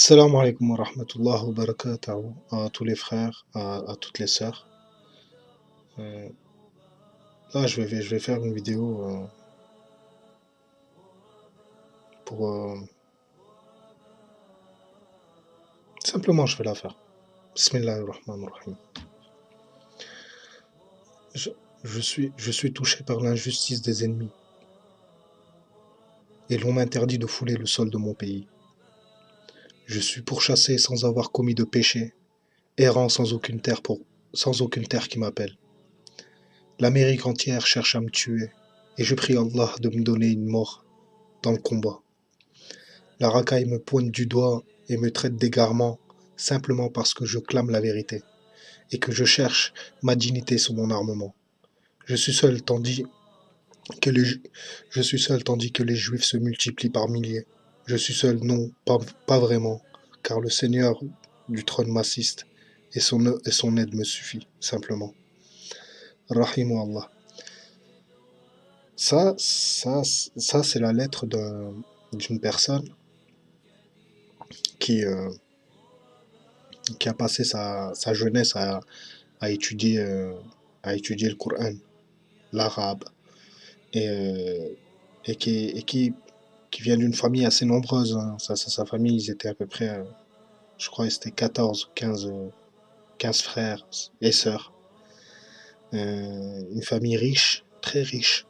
Salam alaikum wa rahmatullah wa barakatuh à tous les frères, à toutes les sœurs. Euh, Là, je vais faire une vidéo pour... simplement, je vais la faire. Bismillahirrahmanirrahim. Je, je suis touché par l'injustice des ennemis et l'on m'interdit de fouler le sol de mon pays. Je suis pourchassé sans avoir commis de péché, errant sans aucune terre qui m'appelle. L'Amérique entière cherche à me tuer et je prie Allah de me donner une mort dans le combat. La racaille me pointe du doigt et me traite d'égarement simplement parce que je clame la vérité et que je cherche ma dignité sous mon armement. Je suis seul que les, je suis seul tandis que les Juifs se multiplient par milliers. Je suis seul, non, pas vraiment, car le Seigneur du trône m'assiste et son aide me suffit, simplement. Rahimu Allah. Ça, c'est la lettre d'une personne qui, euh, qui a passé sa jeunesse à étudier, euh, à étudier le Coran, l'arabe, et, euh, qui vient d'une famille assez nombreuse, hein. Sa famille, ils étaient à peu près, je crois, c'était 14 ou 15 frères et sœurs. Une famille riche, très riche.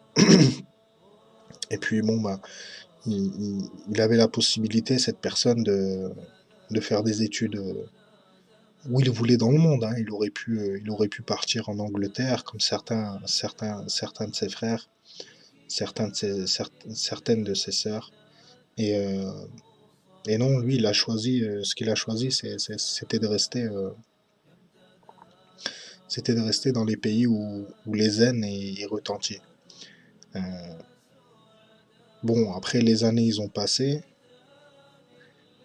Et puis, bon, bah, il avait la possibilité, cette personne, de faire des études où il voulait dans le monde, hein. Il aurait pu partir en Angleterre, comme certains de ses frères, certaines de ses sœurs. Et, euh, et non, lui, ce qu'il a choisi, c'était de rester dans les pays où les haines y retentiez. Euh, bon, après les années, ils ont passé.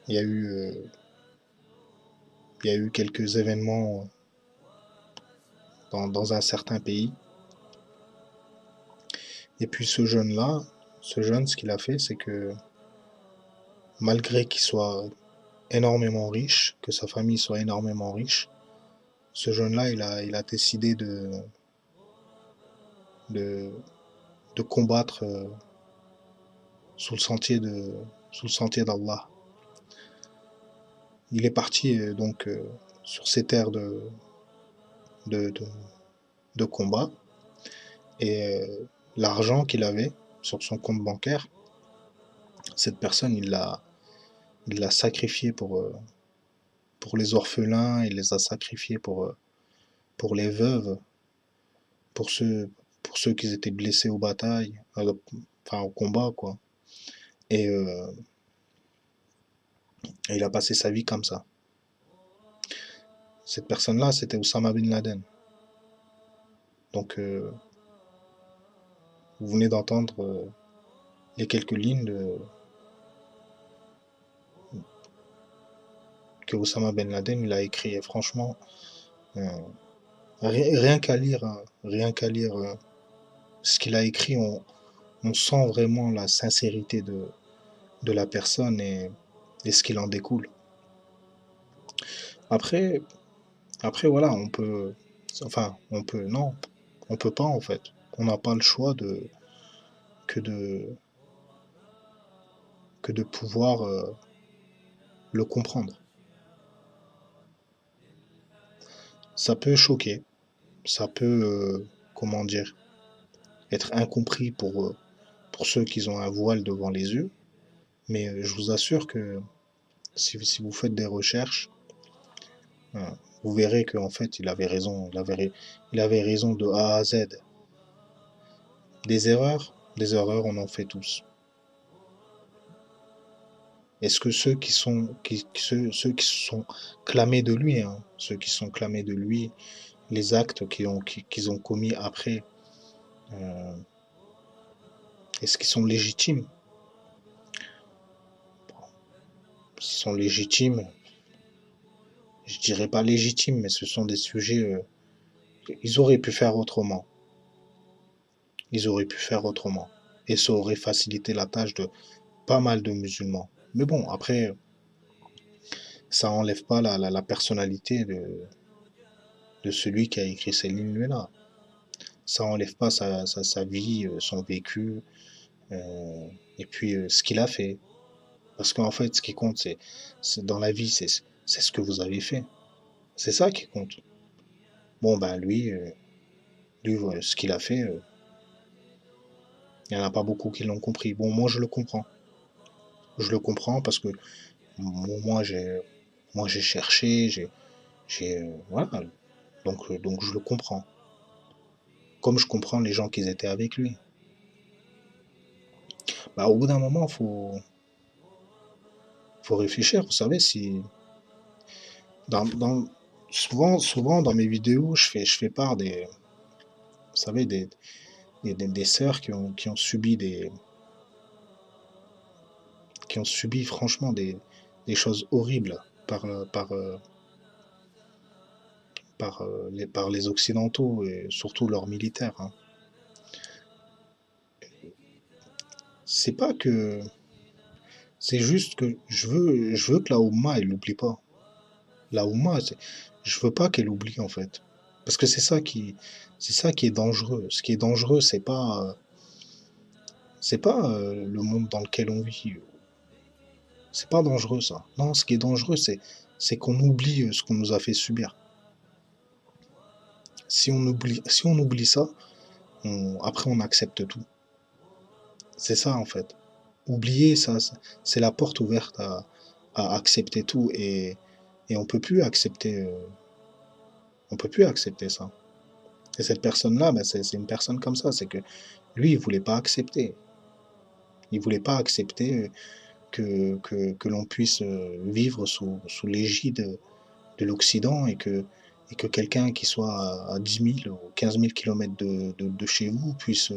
Il y a eu, euh, il y a eu quelques événements dans un certain pays. Et puis ce jeune, ce qu'il a fait, c'est que malgré qu'il soit énormément riche, que sa famille soit énormément riche, ce jeune-là, il a décidé de, de combattre sous le sentier sous le sentier d'Allah. Il est parti sur ces terres de, de, de combat et l'argent qu'il avait sur son compte bancaire, cette personne, il l'a sacrifié pour les orphelins, il les a sacrifiés pour les veuves, pour pour ceux qui étaient blessés aux batailles, enfin au combat, quoi. Et il a passé sa vie comme ça. Cette personne-là, c'était Oussama Bin Laden. Donc, vous venez d'entendre les quelques lignes que Oussama Ben Laden il a écrit. Et franchement, euh, rien qu'à lire ce qu'il a écrit, on sent vraiment la sincérité de la personne et ce qu'il en découle. Après, après voilà, non, on peut pas en fait. On n'a pas le choix que de, que de pouvoir le comprendre. Ça peut choquer, ça peut, comment dire, être incompris pour ceux qui ont un voile devant les yeux, mais je vous assure que si vous faites des recherches, euh, vous verrez qu'en fait, il avait raison, il avait raison de A à Z. Des erreurs, on en fait tous. Est-ce que ceux qui se sont clamés de lui, hein, ceux qui sont clamés de lui, les actes qu'ils ont commis après, euh, est-ce qu'ils sont légitimes? S'ils sont légitimes, je dirais pas légitimes, mais ce sont des sujets, ils auraient pu faire autrement. Ils auraient pu faire autrement. Et ça aurait facilité la tâche de pas mal de musulmans. Mais bon, après, Ça enlève pas la personnalité de celui qui a écrit ces lignes-là. Ça enlève pas sa vie, son vécu, euh, et puis ce qu'il a fait. Parce qu'en fait, ce qui compte, dans la vie, c'est ce que vous avez fait. C'est ça qui compte. Bon, ben lui, ce qu'il a fait, il n'y en a pas beaucoup qui l'ont compris. Bon, moi, je le comprends. Je le comprends parce que moi, j'ai cherché, voilà. Donc, je le comprends. Comme je comprends les gens qui étaient avec lui. Bah, au bout d'un moment, faut réfléchir. Vous savez, si souvent dans mes vidéos, je fais part vous savez, des sœurs qui ont subi franchement des choses horribles par, par les Occidentaux et surtout leurs militaires, hein. C'est pas que, c'est juste que je veux que la Oumma, elle l'oublie pas. La Oumma, je veux pas qu'elle oublie en fait. Parce que c'est ça qui est dangereux. Ce qui est dangereux, c'est pas le monde dans lequel on vit. C'est pas dangereux ça. Non, ce qui est dangereux, c'est qu'on oublie ce qu'on nous a fait subir. Si on oublie ça, après on accepte tout. C'est ça en fait. Oublier ça, c'est la porte ouverte à accepter tout et on peut plus accepter ça. Et cette personne-là, ben, c'est une personne comme ça. C'est que lui, il voulait pas accepter. Il voulait pas accepter que l'on puisse vivre sous l'égide de l'Occident et que quelqu'un qui soit à 10 000 ou 15 000 kilomètres de chez vous puisse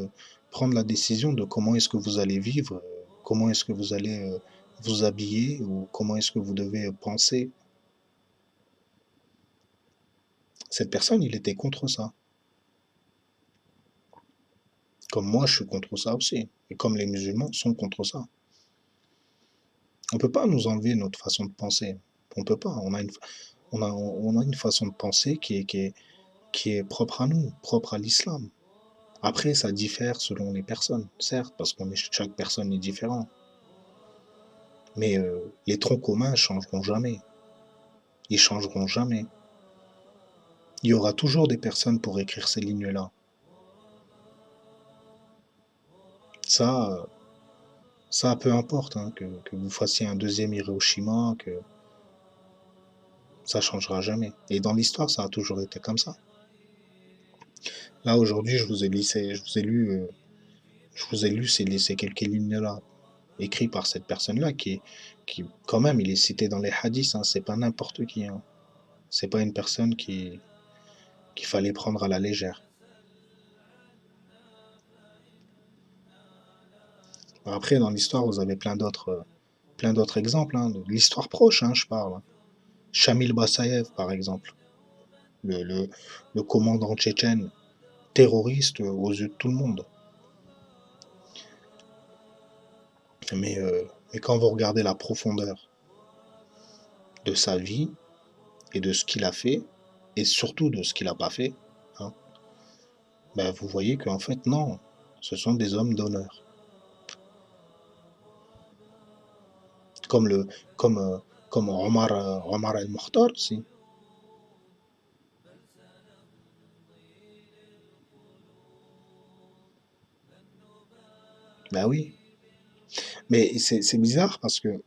prendre la décision de comment est-ce que vous allez vivre, comment est-ce que vous allez vous habiller ou comment est-ce que vous devez penser. Cette personne, il était contre ça. Comme moi, je suis contre ça aussi. Et comme les musulmans sont contre ça. On ne peut pas nous enlever notre façon de penser. On ne peut pas. On a une façon de penser qui est propre à nous, propre à l'islam. Après, ça diffère selon les personnes, certes, parce que chaque personne est différente. Mais les troncs communs ne changeront jamais. Ils changeront jamais. Il y aura toujours des personnes pour écrire ces lignes-là. Ça, ça peu importe, hein, que vous fassiez un deuxième Hiroshima, que ça changera jamais. Et dans l'histoire, ça a toujours été comme ça. Là, aujourd'hui, je vous ai lu ces quelques lignes-là, écrites par cette personne-là, quand même, il est cité dans les hadiths, hein, c'est pas n'importe qui, hein. C'est pas une personne qu'il fallait prendre à la légère. Après, dans l'histoire, vous avez plein d'autres exemples, hein, de l'histoire proche, hein, je parle. Shamil Bassayev, par exemple, le commandant tchétchène, terroriste aux yeux de tout le monde. Mais quand vous regardez la profondeur de sa vie et de ce qu'il a fait, et surtout de ce qu'il n'a pas fait, hein, ben vous voyez qu'en fait, non, ce sont des hommes d'honneur. Comme comme, euh, comme Omar El-Mokhtar, si. Ben oui. Mais c'est bizarre parce que,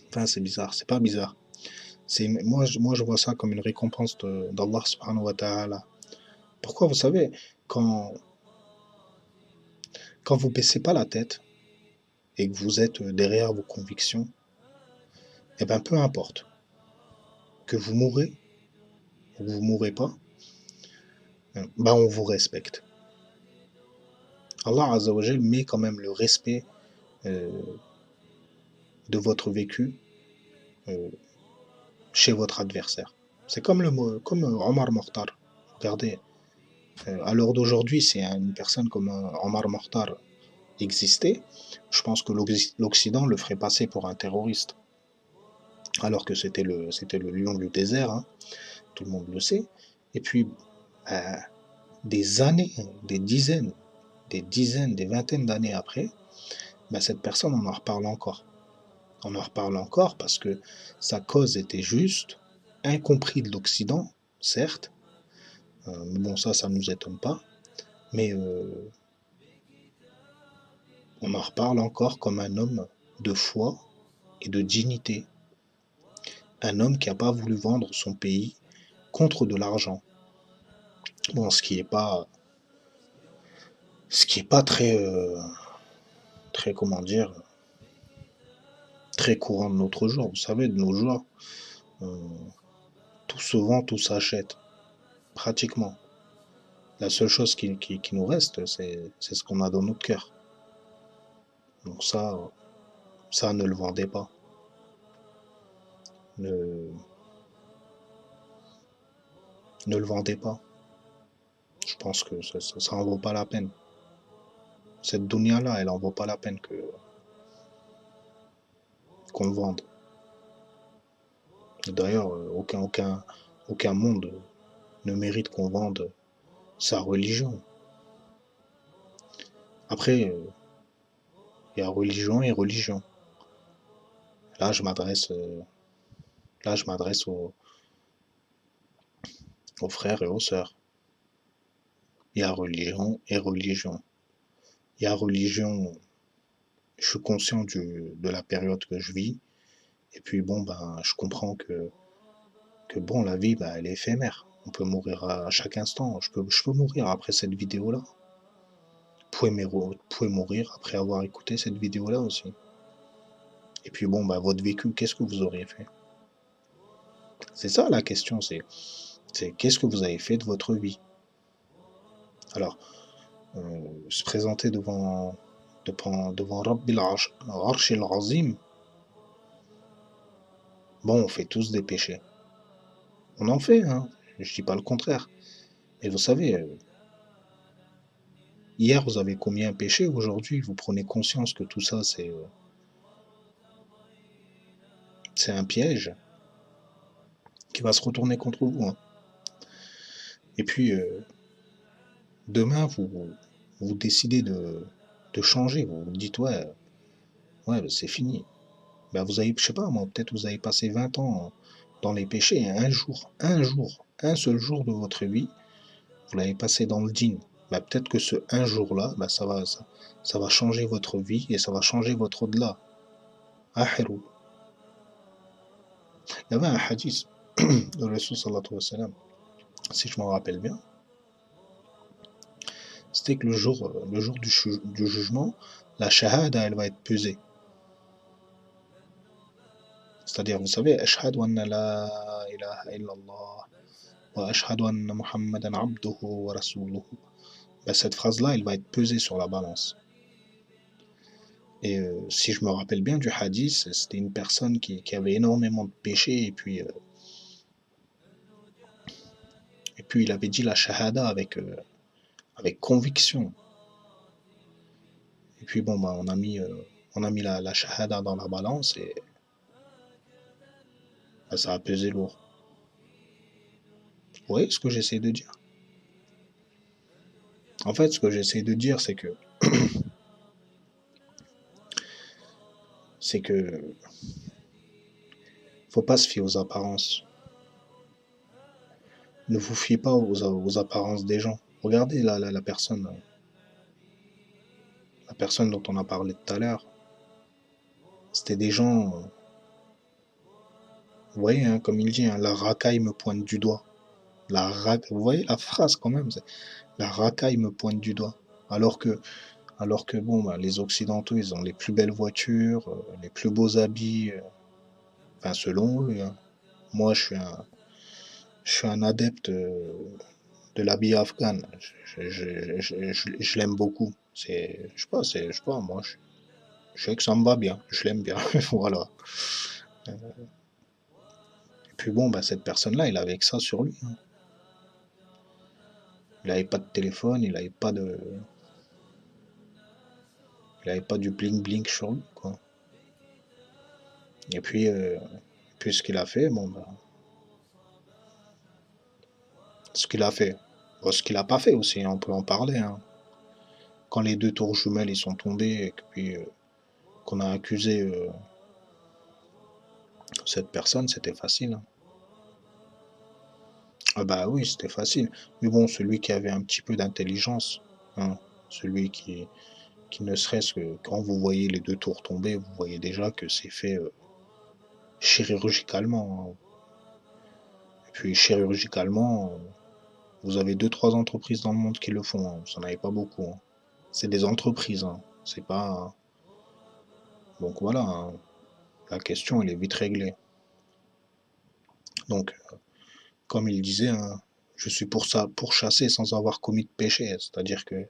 enfin, c'est bizarre, c'est pas bizarre. Moi, je vois ça comme une récompense d'Allah subhanahu wa ta'ala. Pourquoi, vous savez, quand, quand vous baissez pas la tête et que vous êtes derrière vos convictions, eh ben, peu importe que vous mourrez ou que vous mourrez pas, ben, on vous respecte. Allah Azza wa Jal met quand même le respect euh, de votre vécu euh, chez votre adversaire. C'est comme Omar Mokhtar. Regardez, à l'heure d'aujourd'hui, si une personne comme Omar Mokhtar existait, je pense que l'Occident le ferait passer pour un terroriste. alors que c'était le lion du désert, hein, tout le monde le sait. Et puis, euh, des années, des dizaines, des vingtaines d'années après, cette personne, on en reparle encore. On en reparle encore parce que sa cause était juste, incompris de l'Occident, certes, mais bon, ça ne nous étonne pas, mais on en reparle encore comme un homme de foi et de dignité, un homme qui n'a pas voulu vendre son pays contre de l'argent. Bon, ce qui est pas très, comment dire, très courant de notre jour. Vous savez, de nos jours, euh, tout se vend, tout s'achète, pratiquement. La seule chose qui nous reste, c'est ce qu'on a dans notre cœur. Donc ça ne le vendez pas. Ne, ne le vendez pas. Je pense que ça en vaut pas la peine. Cette dunya-là, elle en vaut pas la peine qu'on le vende. D'ailleurs, aucun monde ne mérite qu'on vende sa religion. Après, il y a religion et religion. Là, je m'adresse, euh, là, je m'adresse aux frères et aux sœurs. Il y a religion et religion. Il y a religion, je suis conscient de la période que je vis. Et puis bon, je comprends que bon, la vie, elle est éphémère. On peut mourir à chaque instant. Je peux mourir après cette vidéo-là. Vous pouvez mourir après avoir écouté cette vidéo-là aussi. Et puis bon, votre vécu, qu'est-ce que vous auriez fait? C'est ça la question, c'est qu'est-ce que vous avez fait de votre vie? Alors, se présenter devant Rabbil Arsh al-Azim, bon, on fait tous des péchés. On en fait, hein. Je dis pas le contraire. Mais vous savez, hier vous avez commis un péché, aujourd'hui vous prenez conscience que tout ça c'est un piège qui va se retourner contre vous, hein. Et puis demain vous décidez de changer, vous vous dites ouais, c'est fini. Vous avez, je sais pas moi, peut-être vous avez passé 20 ans dans les péchés, hein. Un seul jour de votre vie, vous l'avez passé dans le dîn. Peut-être que ce un jour-là, ça va changer votre vie et ça va changer votre au-delà. Ahirou. Il y avait un hadith de Rasul sallallahu alayhi wa sallam, si je m'en rappelle bien, c'était que le jour du jugement, la shahada, elle va être pesée. C'est-à-dire, vous savez, ashhadu anna la ilaha illallah wa ashhadu anna muhammadan abduhu wa rasuluhu. Cette phrase-là, elle va être pesée sur la balance. Et si je me rappelle bien du hadith, c'était une personne qui avait énormément de péchés et puis il avait dit la shahada avec conviction. Et puis bon, on a mis la shahada dans la balance et ça a pesé lourd. Vous voyez ce que j'essaie de dire? En fait, ce que j'essaie de dire, c'est que faut pas se fier aux apparences. Ne vous fiez pas aux apparences des gens. Regardez la personne dont on a parlé tout à l'heure. C'était des gens, vous voyez, hein, comme il dit, hein, la racaille me pointe du doigt. Vous voyez la phrase quand même, la racaille me pointe du doigt. Alors que bon, les Occidentaux, ils ont les plus belles voitures, les plus beaux habits, enfin selon eux, hein. Moi, je suis un adepte de l'habit afghan. Je l'aime beaucoup. Je sais pas, moi, je sais que ça me va bien. Je l'aime bien. Voilà. Et puis bon, cette personne-là, il avait que ça sur lui, hein. Il n'avait pas de téléphone, il avait pas du bling bling sur lui, quoi. Et puis Puis ce qu'il a fait, bon, ben, ce qu'il a fait. Bon, ce qu'il a pas fait aussi, on peut en parler, hein. Quand les deux tours jumelles ils sont tombés et puis qu'on a accusé cette personne, c'était facile, hein. Ah bah oui, c'était facile. Mais bon, celui qui avait un petit peu d'intelligence, hein, celui qui ne serait-ce que quand vous voyez les deux tours tomber, vous voyez déjà que c'est fait chirurgicalement, hein. Et puis chirurgicalement, vous avez deux, trois entreprises dans le monde qui le font, hein. Vous n'en avez pas beaucoup, hein. C'est des entreprises, hein. C'est pas. Donc voilà, hein. La question, elle est vite réglée. Donc, comme il disait, hein, je suis pour ça, pour chasser sans avoir commis de péché. C'est-à-dire que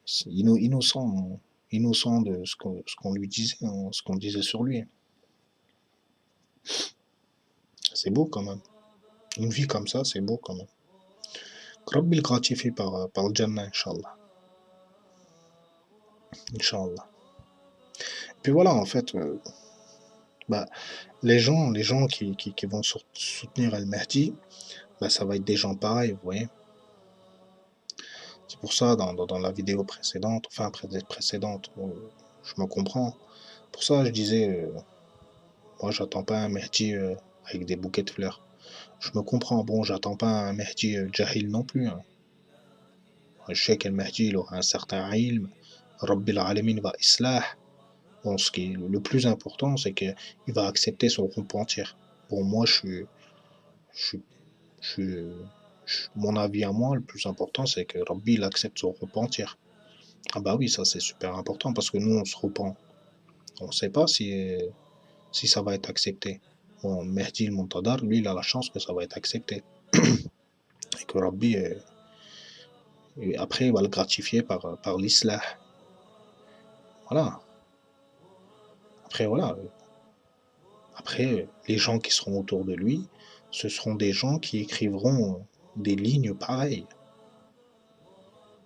c'est innocent, innocent de ce qu'on lui disait, hein, ce qu'on disait sur lui. C'est beau quand même. Une vie comme ça, c'est beau quand même. Que Rabbi le gratifie par le Jannah, Inch'Allah. Inch'Allah. Puis voilà, en fait, bah, les gens qui vont soutenir Al-Mahdi, bah, ça va être des gens pareils, vous voyez. C'est pour ça, dans la vidéo précédente, enfin précédente, je me comprends. Pour ça, je disais, moi, j'attends pas un Mahdi avec des bouquets de fleurs. Je me comprends, bon, j'attends pas un Mahdi Jahil non plus, hein. Je sais qu'Al Mahdi, il aura un certain ilm, Rabbil Alamin va islah. Bon, ce qui est le plus important, c'est qu'il va accepter son repentir. Bon, moi, je, je, mon avis à moi, le plus important, c'est que Rabbi, il accepte son repentir. Ah bah oui, ça c'est super important parce que nous, on se repent. On ne sait pas si ça va être accepté. Bon, Mehdi el Montadar, lui, il a la chance que ça va être accepté. Et que Rabbi, et après, il va le gratifier par l'islah. Voilà. Après, voilà. Après, les gens qui seront autour de lui, ce seront des gens qui écriveront des lignes pareilles.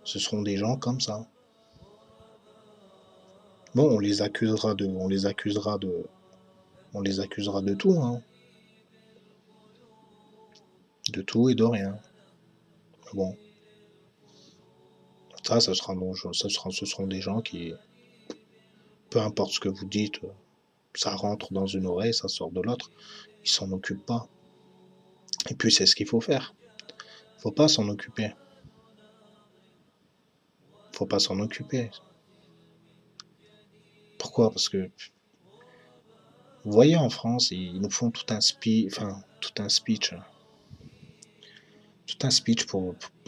Ce seront des gens comme ça. Bon, on les accusera de tout, hein. De tout et de rien. Bon, ça, ce seront des gens qui, peu importe ce que vous dites, ça rentre dans une oreille, ça sort de l'autre, ils s'en occupent pas. Et puis c'est ce qu'il faut faire. Faut pas s'en occuper. Faut pas s'en occuper. Pourquoi? Parce que vous voyez en France, ils nous font tout un speech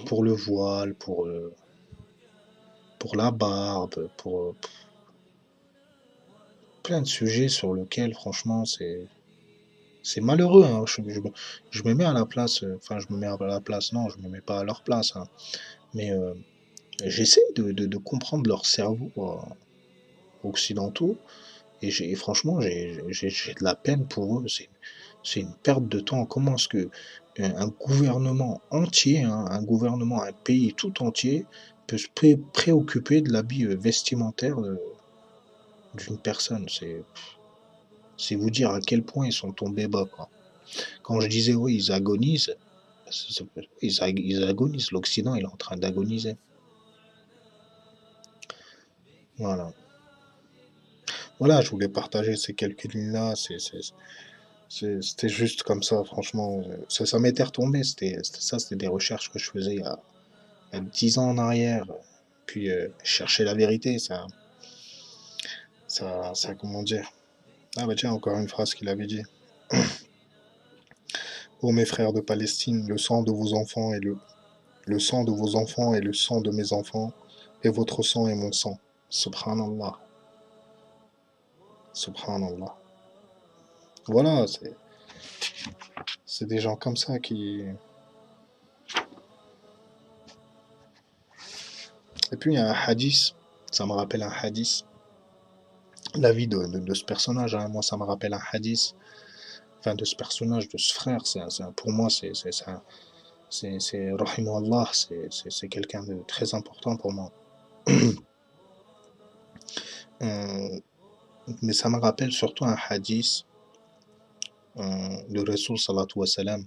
pour le voile, pour la barbe, pour plein de sujets sur lesquels, franchement, c'est malheureux, hein. Je me mets à la place, enfin, je me mets à la place, non, je me mets pas à leur place, hein. Mais j'essaie de comprendre leur cerveau occidentaux et franchement, j'ai de la peine pour eux. C'est une perte de temps. Comment est-ce que un gouvernement entier, hein, un gouvernement, un pays tout entier peut se préoccuper de l'habit vestimentaire d'une personne? C'est vous dire à quel point ils sont tombés bas, quoi. Quand je disais, oui, ils agonisent, ils agonisent. L'Occident, il est en train d'agoniser. Voilà. Voilà, je voulais partager ces quelques lignes-là. C'était juste comme ça, franchement. Ça m'était retombé. C'était des recherches que je faisais il y a 10 ans en arrière. Puis, chercher la vérité, comment dire. Ah bah tiens, encore une phrase qu'il avait dit. Ô mes frères de Palestine, le sang de vos enfants est le sang de vos enfants est le sang de mes enfants, et votre sang est mon sang. Subhanallah. Subhanallah. Voilà, c'est des gens comme ça qui. Et puis il y a un hadith, ça me rappelle un hadith, la vie de ce personnage, hein. Moi ça me rappelle un hadith, enfin de ce personnage, de ce frère, pour moi c'est Rahimahullah, c'est quelqu'un de très important pour moi. Euh, mais ça me rappelle surtout un hadith le Rasoul sallallahu wa sallam,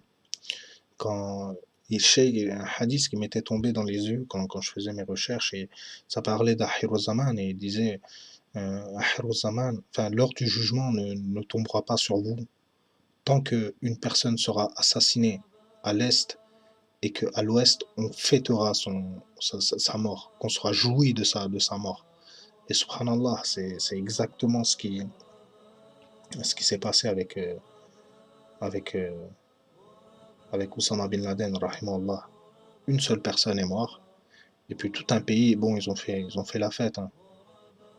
quand il y a un hadith qui m'était tombé dans les yeux quand je faisais mes recherches, et ça parlait d'Akhir Zaman, et il disait Akhir Zaman, enfin, l'heure du jugement ne tombera pas sur vous tant qu'une personne sera assassinée à l'est et qu'à l'ouest on fêtera sa mort, qu'on sera joui de sa mort. Et subhanallah, c'est exactement ce qui s'est passé avec, avec Oussama Bin Laden, rahimahullah. Une seule personne est morte, et puis tout un pays, bon, ils ont fait la fête, hein.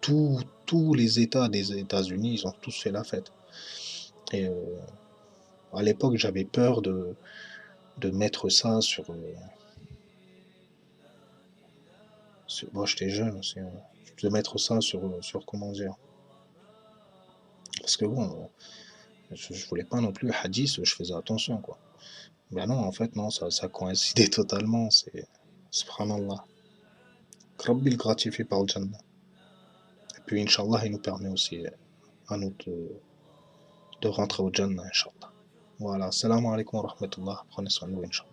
Tous les États des États-Unis, ils ont tous fait la fête. Et à l'époque, j'avais peur de mettre ça bon, j'étais jeune aussi, hein, de mettre ça sur comment dire. Parce que bon, je voulais pas non plus hadith, je faisais attention, quoi. Ben non, en fait, non, ça coïncidait totalement, c'est subhanallah. Que Rabbi le gratifie par le Jannah. Et puis, Inch'Allah, il nous permet aussi à nous de rentrer au Jannah, Inch'Allah. Voilà, salam alaikum wa rahmatullah. Prenez soin de vous, Inch'Allah.